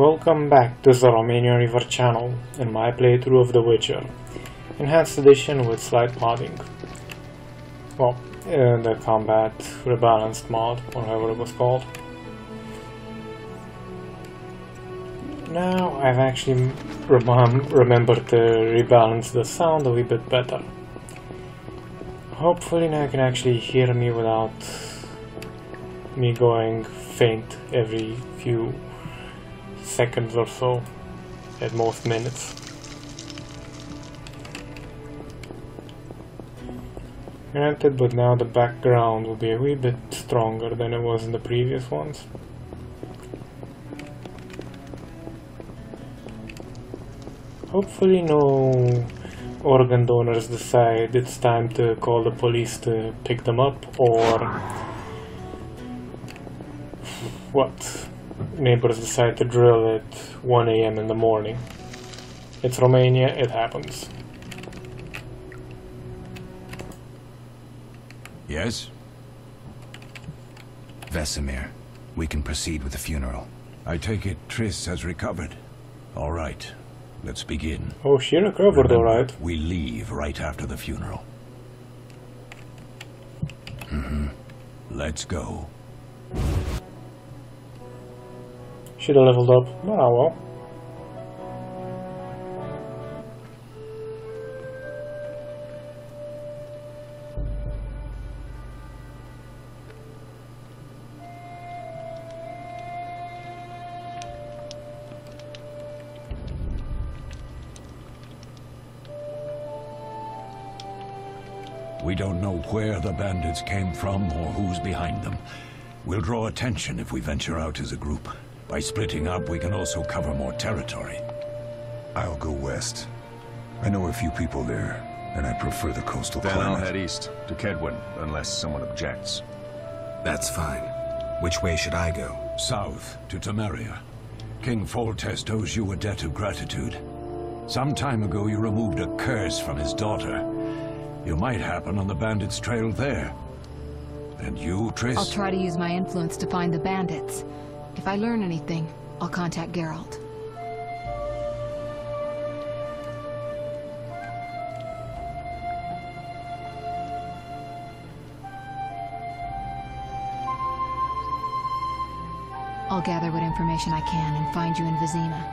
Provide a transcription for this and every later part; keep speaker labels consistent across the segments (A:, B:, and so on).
A: Welcome back to the Romanian River channel and my playthrough of The Witcher, enhanced edition with slight modding. Well, the combat rebalanced mod, or however it was called. Now I've actually remembered to rebalance the sound a wee bit better. Hopefully now you can actually hear me without me going faint every few seconds or so, at most minutes. Granted, but now the background will be a wee bit stronger than it was in the previous ones. Hopefully no organ donors decide it's time to call the police to pick them up, or what? Neighbors decide to drill at 1 AM in the morning. It's Romania, it happens.
B: Yes?
C: Vesemir, we can proceed with the funeral.
B: I take it Triss has recovered. All right, let's begin.
A: Oh, she recovered, alright.
B: We leave right after the funeral. Let's go.
A: Should have leveled up. Ah, well.
B: We don't know where the bandits came from or who's behind them. We'll draw attention if we venture out as a group. By splitting up, we can also cover more territory.
D: I'll go west. I know a few people there, and I prefer the coastal
E: Then
D: climate.
E: I'll head east, to Kedwin, unless someone objects.
C: That's fine. Which way should I go?
B: South, to Temeria. King Foltest owes you a debt of gratitude. Some time ago, you removed a curse from his daughter. You might happen on the bandits' trail there. And you, Triss?
F: I'll try to use my influence to find the bandits. If I learn anything, I'll contact Geralt. I'll gather what information I can and find you in Vizima.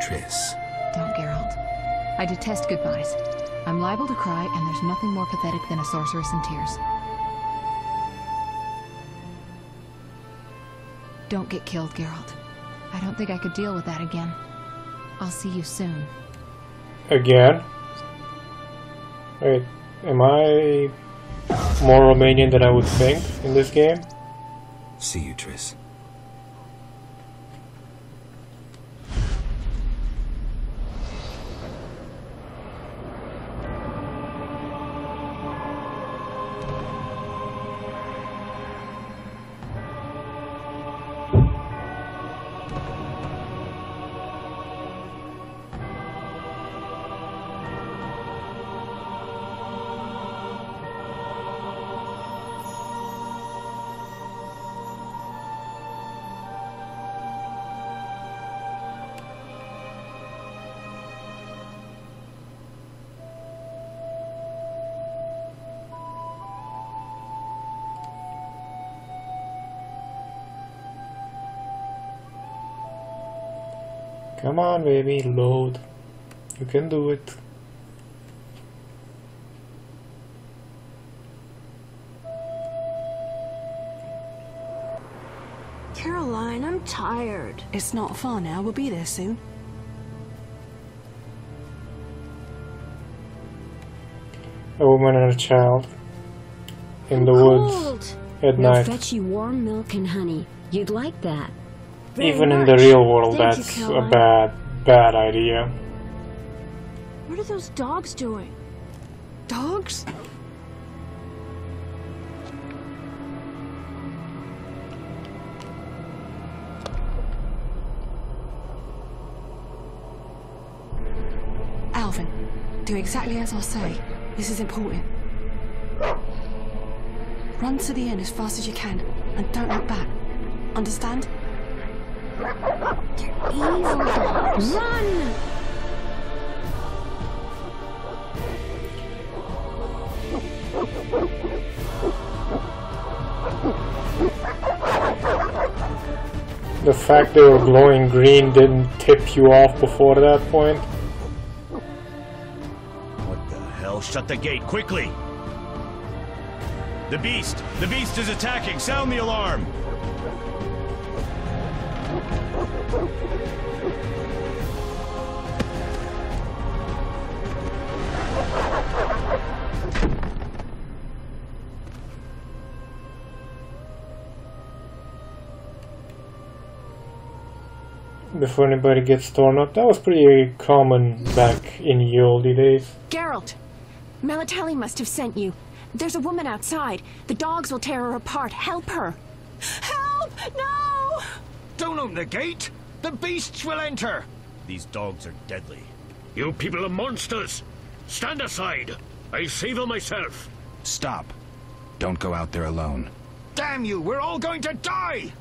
C: Triss.
F: Don't, Geralt. I detest goodbyes. I'm liable to cry, and there's nothing more pathetic than a sorceress in tears. Don't get killed, Geralt. I don't think I could deal with that again. I'll see you soon.
A: Again? Wait, am I more Romanian than I would think in this game?
C: See you, Triss.
A: Come on, baby, load. You can do it.
G: Caroline, I'm tired.
H: It's not far now. We'll be there soon.
A: A woman and a child in the woods at
G: We'll
A: night.
G: fetch you warm milk and honey. You'd like that.
A: Even in the real world,
G: Thank you,
A: that's a
G: Caroline.
A: bad idea.
G: What are those dogs doing?
H: Dogs? Alvin, do exactly as I say. This is important. Run to the inn as fast as you can, and don't look back. Understand?
G: Evil dogs. Run!
A: The fact they were glowing green didn't tip you off before that point.
E: What the hell? Shut the gate, quickly! The beast! The beast is attacking! Sound the alarm!
A: Before anybody gets torn up, that was pretty common back in the oldie days.
H: Geralt! Melatelli must have sent you. There's a woman outside. The dogs will tear her apart. Help her! Help! No!
E: Don't open the gate! The beasts will enter! These dogs are deadly.
I: You people are monsters! Stand aside! I'll save her myself!
C: Stop. Don't go out there alone.
E: Damn you! We're all going to die!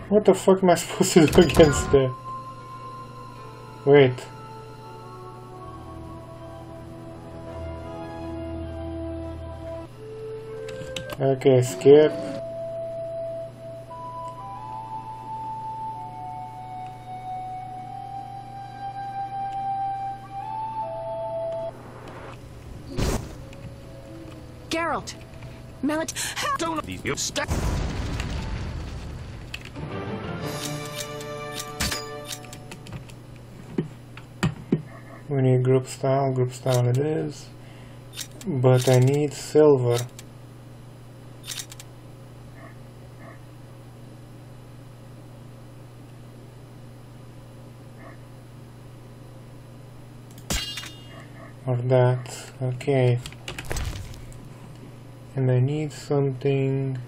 A: What the fuck am I supposed to do against that? Wait. Okay, skip.
H: Geralt!
E: Don't these you step.
A: We need group style it is. But I need silver. Or that, okay. And I need something.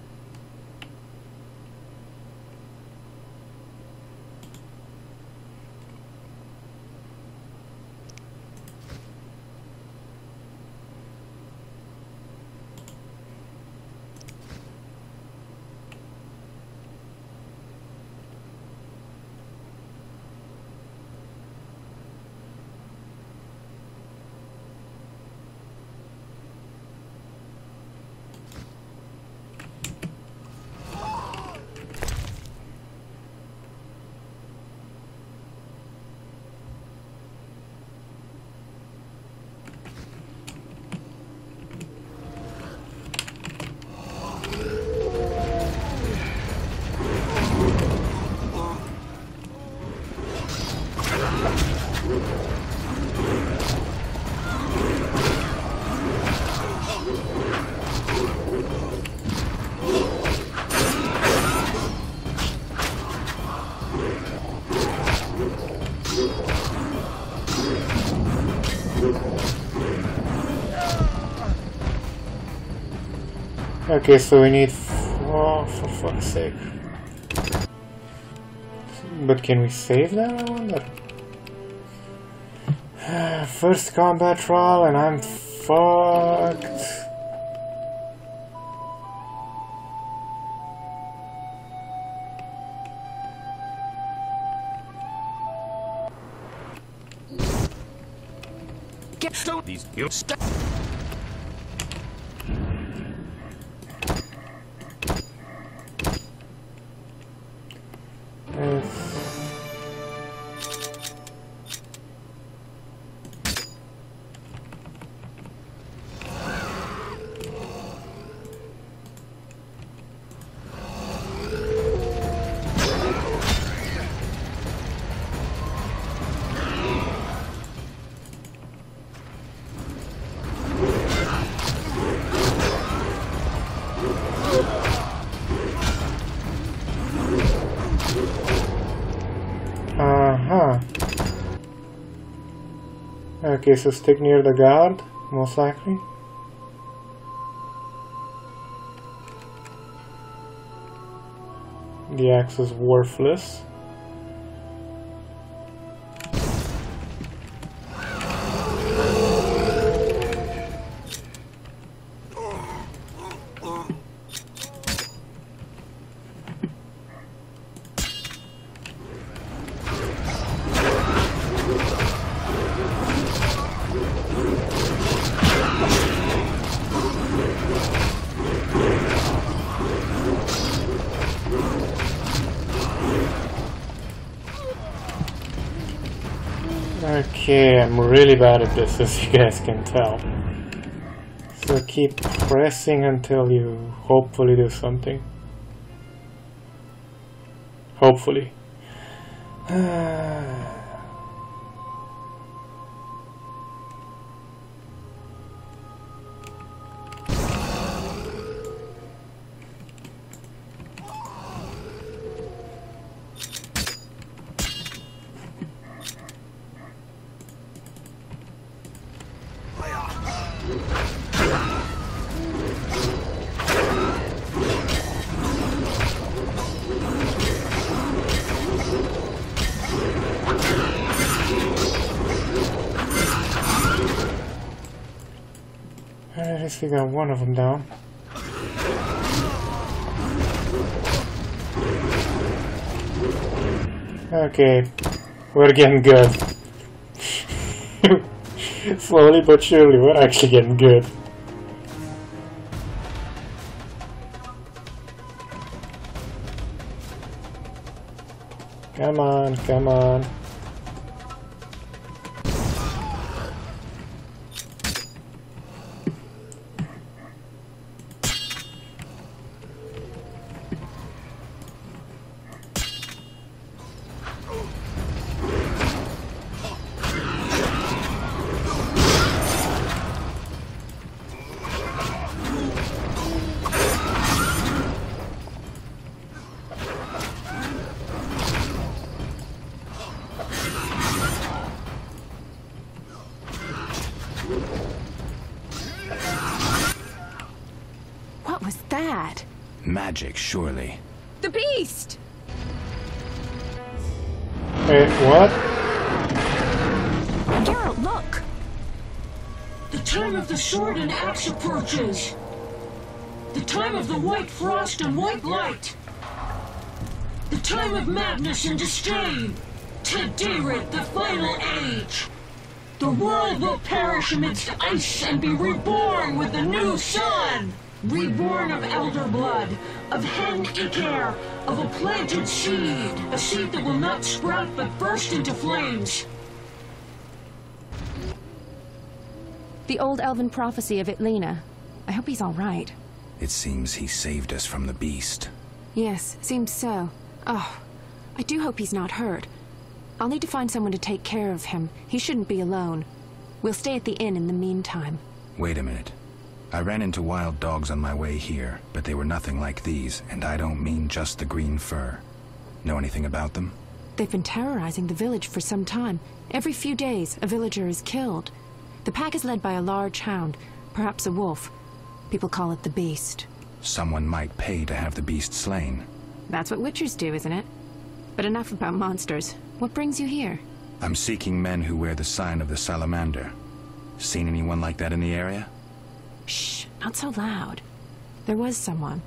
A: Okay, so we need... oh, for fuck's sake. But can we save that, I wonder? First combat trial and I'm fucked.
E: Don't these you step. Okay, so stick near the guard, most likely.
A: The axe is worthless. Okay, I'm really bad at this, as you guys can tell. So keep pressing until you hopefully do something. Hopefully. At least we got one of them down. Okay, we're getting good. Slowly but surely, we're actually getting good. Come on, come on.
H: What was that?
C: Magic, surely.
H: The beast!
A: Wait, what?
H: Geralt, look!
J: The time of the sword and axe approaches. The time of the white frost and white light. The time of madness and disdain. Tedirat, the final age. The world will perish amidst ice and be reborn with the new sun. Reborn of elder blood, of hen Iker, of a planted seed. A seed that will not sprout but burst into flames.
H: The old elven prophecy of Itlena. I hope he's all right.
C: It seems he saved us from the beast.
H: Yes, seems so. Oh, I do hope he's not hurt. I'll need to find someone to take care of him. He shouldn't be alone. We'll stay at the inn in the meantime.
C: Wait a minute. I ran into wild dogs on my way here, but they were nothing like these, and I don't mean just the green fur. Know anything about them?
H: They've been terrorizing the village for some time. Every few days, a villager is killed. The pack is led by a large hound, perhaps a wolf. People call it the Beast.
C: Someone might pay to have the beast slain.
H: That's what witchers do, isn't it? But enough about monsters. What brings you here?
C: I'm seeking men who wear the sign of the salamander. Seen anyone like that in the area?
H: Shh, not so loud. There was someone,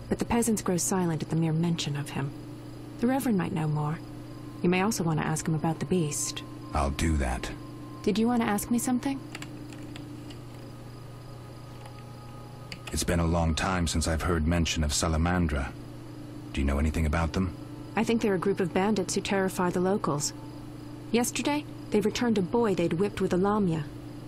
H: but the peasants grow silent at the mere mention of him. The Reverend might know more. You may also want to ask him about the beast.
C: I'll do that.
H: Did you want to ask me something?
C: It's been a long time since I've heard mention of Salamandra. Do you know anything about them?
H: I think they're a group of bandits who terrify the locals. Yesterday, they returned a boy they'd whipped with a lamia.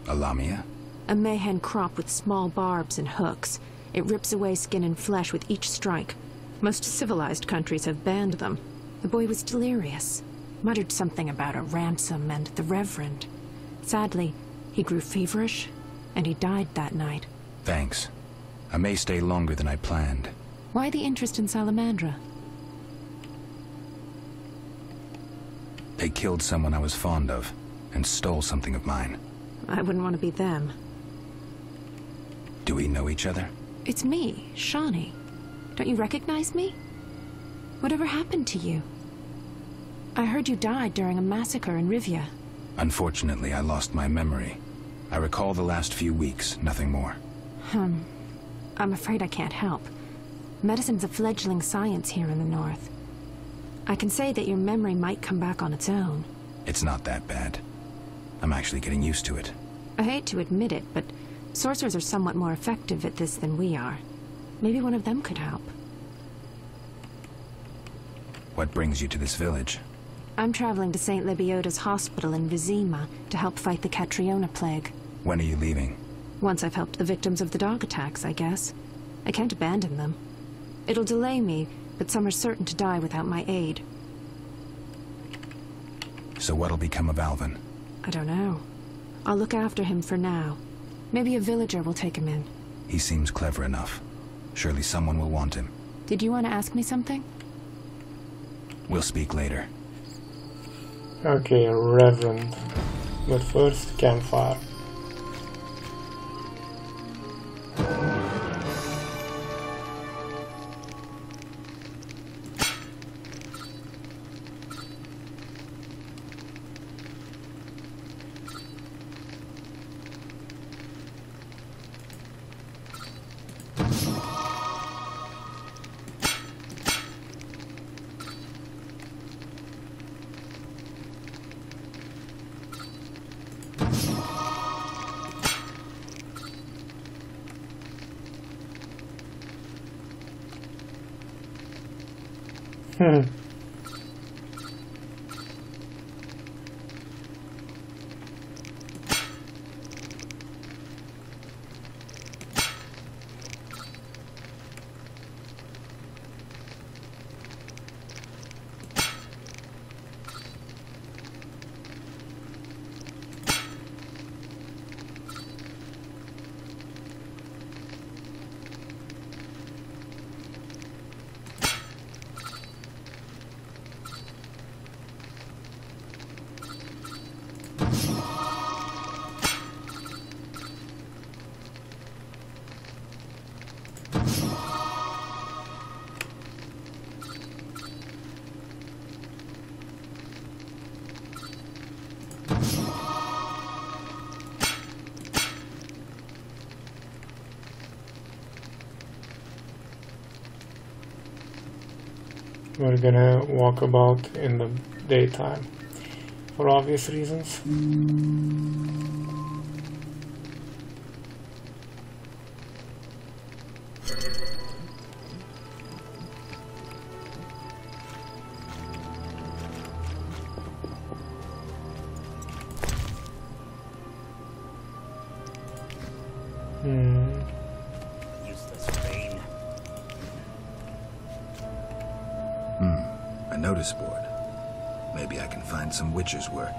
C: A lamia?
H: A mayhen crop with small barbs and hooks. It rips away skin and flesh with each strike. Most civilized countries have banned them. The boy was delirious. Muttered something about a ransom and the Reverend. Sadly, he grew feverish, and he died that night.
C: Thanks. I may stay longer than I planned.
H: Why the interest in Salamandra?
C: They killed someone I was fond of, and stole something of mine.
H: I wouldn't want to be them.
C: Do we know each other?
H: It's me, Shawnee. Don't you recognize me? Whatever happened to you? I heard you died during a massacre in Rivia.
C: Unfortunately, I lost my memory. I recall the last few weeks, nothing more.
H: I'm afraid I can't help. Medicine's a fledgling science here in the north. I can say that your memory might come back on its own.
C: It's not that bad. I'm actually getting used to it.
H: I hate to admit it, but sorcerers are somewhat more effective at this than we are. Maybe one of them could help.
C: What brings you to this village?
H: I'm traveling to St. Lebioda's hospital in Vizima to help fight the Catriona plague.
C: When are you leaving?
H: Once I've helped the victims of the dog attacks, I guess. I can't abandon them. It'll delay me, but some are certain to die without my aid.
C: So what'll become of Alvin?
H: I don't know. I'll look after him for now. Maybe a villager will take him in.
C: He seems clever enough. Surely someone will want him.
H: Did you want to ask me something?
C: We'll speak later.
A: Okay, Reverend. But first, campfire. We're gonna walk about in the daytime, for obvious reasons.
C: A notice board. Maybe I can find some witcher's work.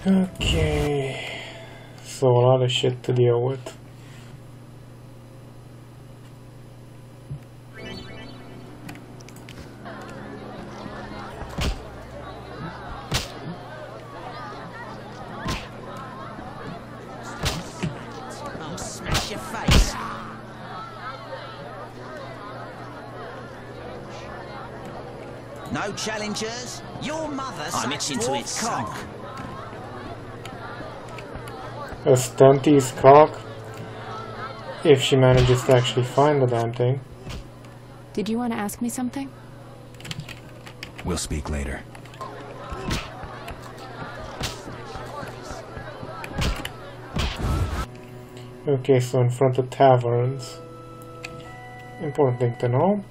C: Okay, so a lot of shit to deal with.
K: I'll smash your face. No challengers? Your mother. I'm itching to its cock.
A: A stunty's cock, if she manages to actually find the damn thing.
H: Did you want to ask me something?
C: We'll speak later.
A: Okay, so in front of taverns. Important thing to know.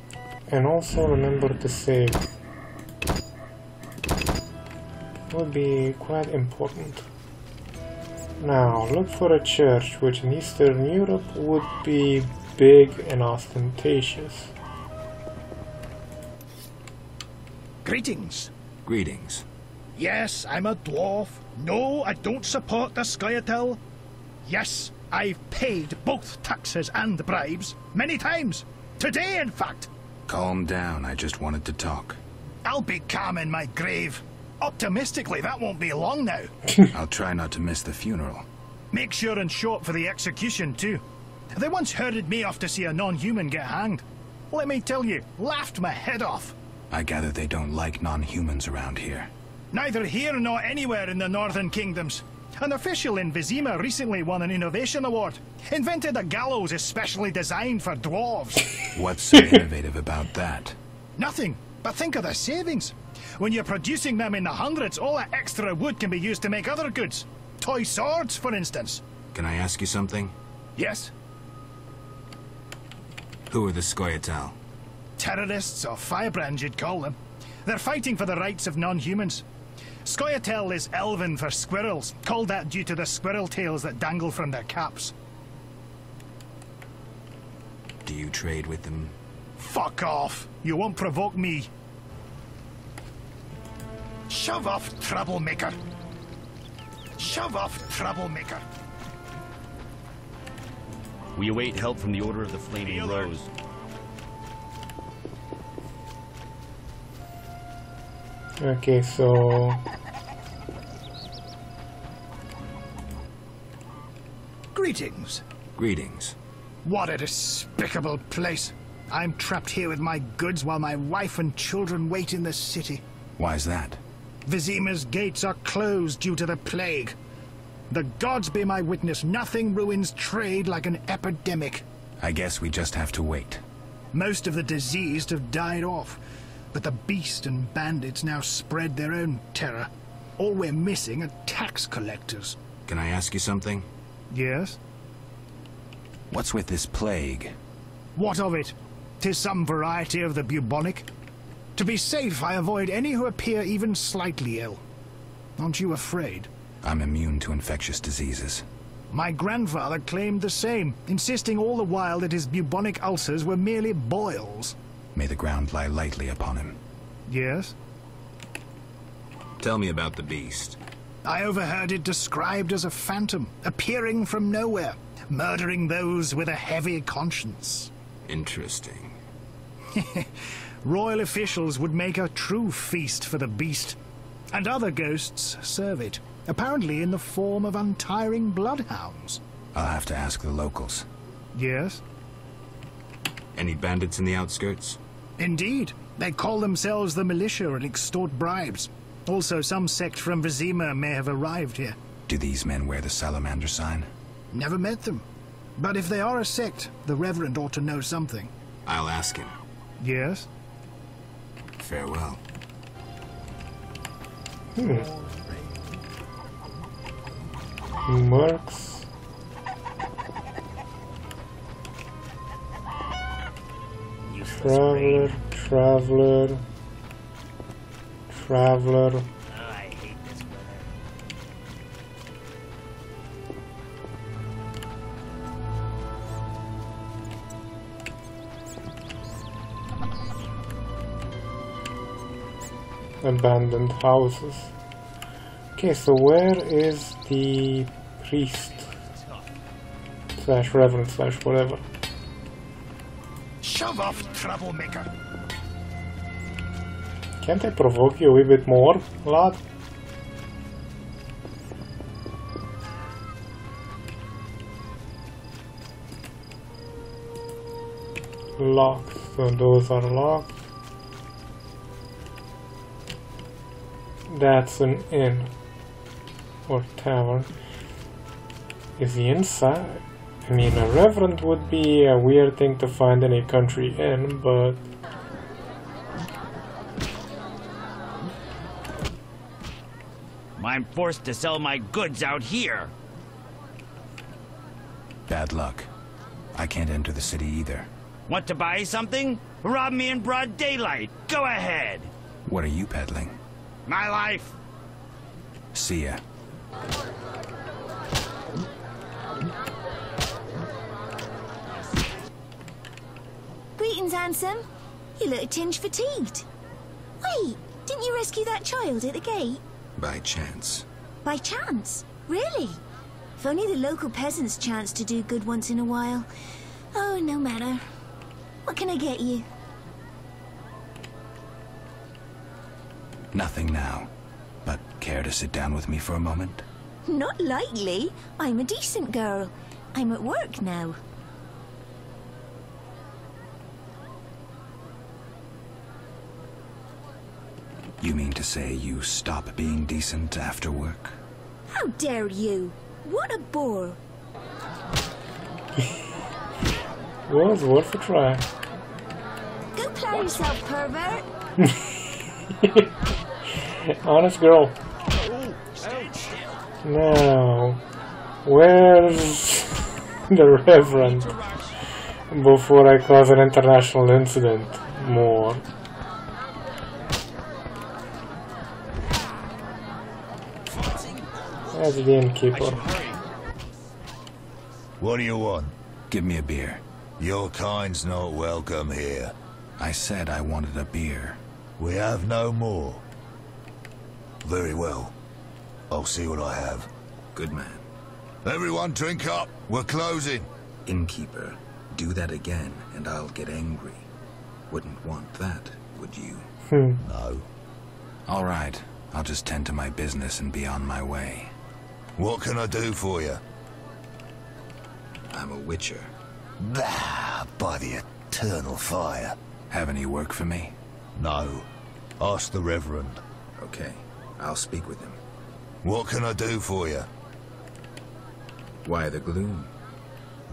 A: And also remember to save. Would be quite important. Now, look for a church, which in Eastern Europe would be big and ostentatious.
E: Greetings.
C: Greetings.
E: Yes, I'm a dwarf. No, I don't support the Scoia'tael. Yes, I've paid both taxes and bribes many times. Today, in fact.
C: Calm down, I just wanted to talk.
E: I'll be calm in my grave. Optimistically, that won't be long now.
C: I'll try not to miss the funeral.
E: Make sure and show up for the execution, too. They once herded me off to see a non-human get hanged. Let me tell you, laughed my head off.
C: I gather they don't like non-humans around here.
E: Neither here nor anywhere in the Northern Kingdoms. An official in Vizima recently won an innovation award. Invented a gallows especially designed for dwarves.
C: What's so innovative about that?
E: Nothing, but think of the savings. When you're producing them in the hundreds, all that extra wood can be used to make other goods. Toy swords, for instance.
C: Can I ask you something?
E: Yes?
C: Who are the Scoia'tael?
E: Terrorists, or firebrands you'd call them. They're fighting for the rights of non-humans. Scoia'tael is Elven for squirrels, called that due to the squirrel tails that dangle from their caps.
C: Do you trade with them?
E: Fuck off! You won't provoke me. Shove off, troublemaker. Shove off, troublemaker.
L: We await help from the Order of the Flaming Rose.
A: Okay, so...
E: Greetings.
C: Greetings.
E: What a despicable place. I'm trapped here with my goods while my wife and children wait in the city.
C: Why's that?
E: Vizima's gates are closed due to the plague. The gods be my witness, nothing ruins trade like an epidemic.
C: I guess we just have to wait.
E: Most of the diseased have died off, but the beast and bandits now spread their own terror. All we're missing are tax collectors.
C: Can I ask you something?
E: Yes?
C: What's with this plague?
E: What of it? 'Tis some variety of the bubonic. To be safe, I avoid any who appear even slightly ill. Aren't you afraid?
C: I'm immune to infectious diseases.
E: My grandfather claimed the same, insisting all the while that his bubonic ulcers were merely boils.
C: May the ground lie lightly upon him.
E: Yes?
C: Tell me about the beast.
E: I overheard it described as a phantom, appearing from nowhere, murdering those with a heavy conscience.
C: Interesting.
E: Royal officials would make a true feast for the beast, and other ghosts serve it, apparently in the form of untiring bloodhounds.
C: I'll have to ask the locals.
E: Yes?
C: Any bandits in the outskirts?
E: Indeed. They call themselves the militia and extort bribes. Also, some sect from Vizima may have arrived here.
C: Do these men wear the salamander sign?
E: Never met them. But if they are a sect, the Reverend ought to know something.
C: I'll ask him.
E: Yes?
C: Farewell.
A: Mercs. Traveler.
K: I hate this weather.
A: Abandoned houses. Okay, so where is the priest? Slash reverend slash whatever.
E: Shove off, troublemaker.
A: Can't I provoke you a wee bit more, lad? Locked, so those are locked. That's an inn. Or tavern. Is he inside? I mean, a reverend would be a weird thing to find in a country inn, but...
K: I'm forced to sell my goods out here.
C: Bad luck. I can't enter the city either.
M: Want to buy something? Rob me in broad daylight. Go ahead.
C: What are you peddling?
M: My life.
C: See ya.
N: Greetings, handsome. You look a tinge fatigued. Wait, didn't you rescue that child at the gate?
C: By chance.
N: By chance? Really? If only the local peasants chanced to do good once in a while. Oh, no matter. What can I get you?
C: Nothing now. But care to sit down with me for a moment?
N: Not likely. I'm a decent girl. I'm at work now.
C: You mean to say you stop being decent after work?
N: How dare you? What a bore.
A: Was worth a try.
N: Go plow yourself, pervert.
A: Honest girl. Now, where's the Reverend before I cause an international incident more? That's the innkeeper.
O: What do you want?
C: Give me a beer.
O: Your kind's not welcome here.
C: I said I wanted a beer.
O: We have no more. Very well. I'll see what I have.
C: Good man.
O: Everyone drink up. We're closing.
C: Innkeeper, do that again and I'll get angry. Wouldn't want that, would you?
O: No.
C: All right. I'll just tend to my business and be on my way.
O: What can I do for you?
C: I'm a witcher.
O: Ah, by the eternal fire.
C: Have any work for me?
O: No. Ask the Reverend.
C: Okay. I'll speak with him.
O: What can I do for you?
C: Why the gloom?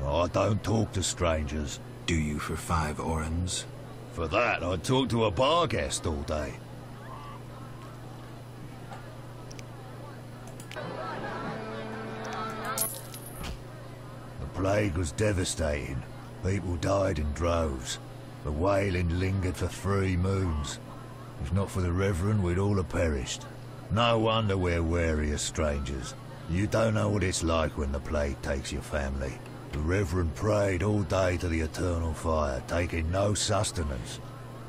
O: I don't talk to strangers.
C: Do you for 5 orens?
O: For that, I'd talk to a bar guest all day. The plague was devastating. People died in droves. The wailing lingered for 3 moons. If not for the Reverend, we'd all have perished. No wonder we're wary of strangers. You don't know what it's like when the plague takes your family. The Reverend prayed all day to the eternal fire, taking no sustenance.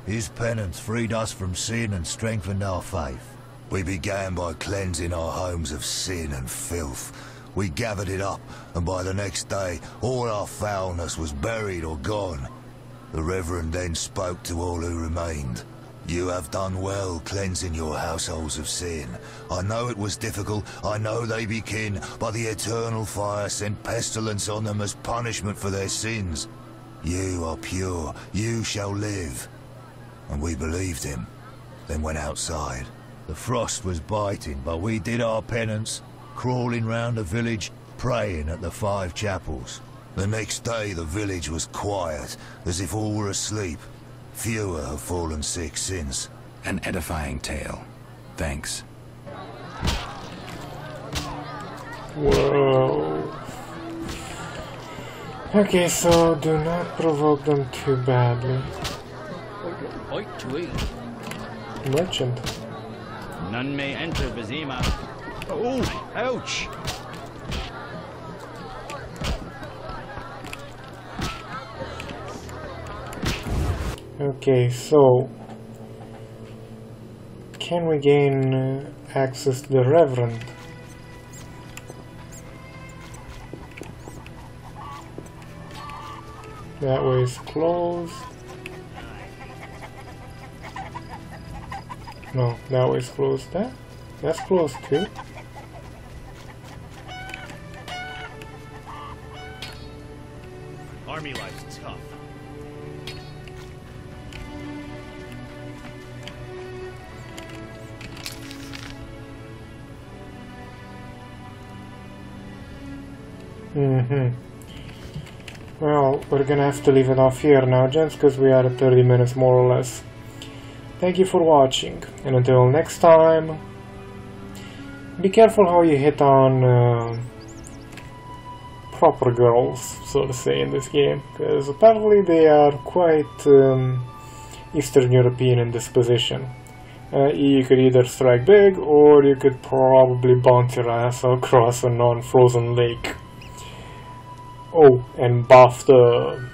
O: His penance freed us from sin and strengthened our faith. We began by cleansing our homes of sin and filth. We gathered it up, and by the next day, all our foulness was buried or gone. The Reverend then spoke to all who remained. You have done well cleansing your households of sin. I know it was difficult, I know they be kin, but the eternal fire sent pestilence on them as punishment for their sins. You are pure, you shall live. And we believed him, then went outside. The frost was biting, but we did our penance, crawling round the village, praying at the 5 chapels. The next day the village was quiet, as if all were asleep. Fewer have fallen sick since.
C: An edifying tale. Thanks.
A: Whoa. Okay, so do not provoke them too badly. Merchant.
L: None may enter Vizima. Oh, ouch!
A: Okay, so can we gain access to the Reverend? That way is closed. No, that way is closed. That's closed too.
L: Army life's tough.
A: Well, we're gonna have to leave it off here now, gents, because we are at 30 minutes more or less. Thank you for watching, and until next time, be careful how you hit on proper girls, so to say, in this game, because apparently they are quite Eastern European in disposition. You could either strike big, or you could probably bounce your ass across a non-frozen lake. Oh, and buff the